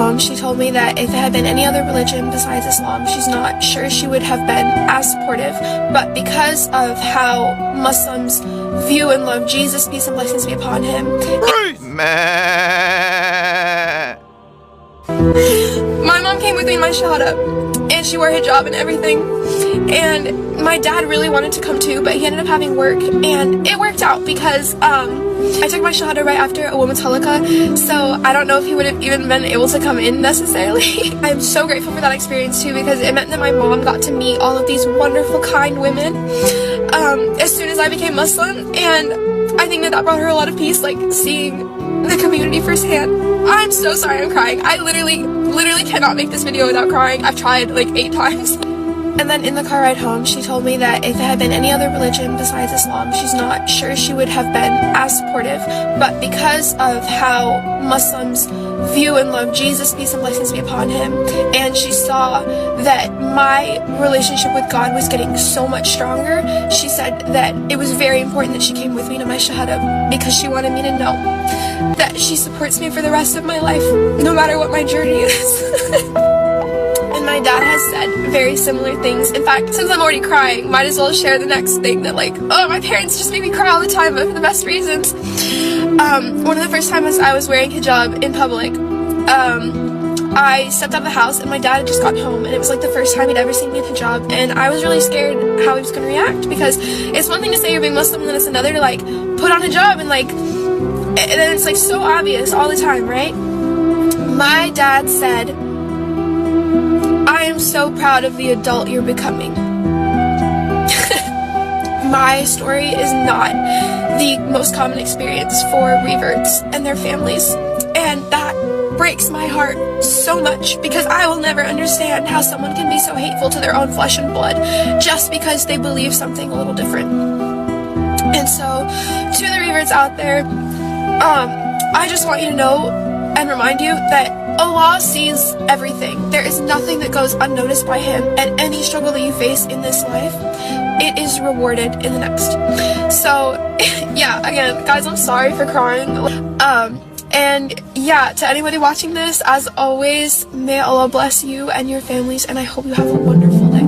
home, she told me that if it had been any other religion besides Islam, she's not sure she would have been as supportive. But because of how Muslims view and love Jesus, peace and blessings be upon him, my mom came with me in my shahada, and she wore hijab and everything, and my dad really wanted to come too, but he ended up having work, and it worked out because I took my shahada right after a woman's halakha, so I don't know if he would have even been able to come in necessarily. I'm so grateful for that experience too, because it meant that my mom got to meet all of these wonderful, kind women as soon as I became Muslim, and I think that brought her a lot of peace, like seeing the community firsthand. I'm so sorry I'm crying. I literally cannot make this video without crying. I've tried like 8 times. And then in the car ride home, she told me that if it had been any other religion besides Islam, she's not sure she would have been as supportive. But because of how Muslims view and love Jesus, peace and blessings be upon him, and she saw that my relationship with God was getting so much stronger, she said that it was very important that she came with me to my shahada, because she wanted me to know that she supports me for the rest of my life, no matter what my journey is. My dad has said very similar things. In fact, since I'm already crying, might as well share the next thing that, like, oh, my parents just make me cry all the time, but for the best reasons. One of the first times I was wearing hijab in public, I stepped out of the house and my dad had just gotten home, and it was like the first time he'd ever seen me in hijab, and I was really scared how he was going to react, because it's one thing to say you're being Muslim, and then it's another to, like, put on hijab, and, like, and then it's, like, so obvious all the time, right? My dad said, "I am so proud of the adult you're becoming." My story is not the most common experience for reverts and their families, and that breaks my heart so much, because I will never understand how someone can be so hateful to their own flesh and blood just because they believe something a little different. And so, to the reverts out there, I just want you to know and remind you that Allah sees everything. There is nothing that goes unnoticed by him, and any struggle that you face in this life, it is rewarded in the next. So, yeah, again, guys, I'm sorry for crying. And yeah, to anybody watching this, as always, may Allah bless you and your families, and I hope you have a wonderful day.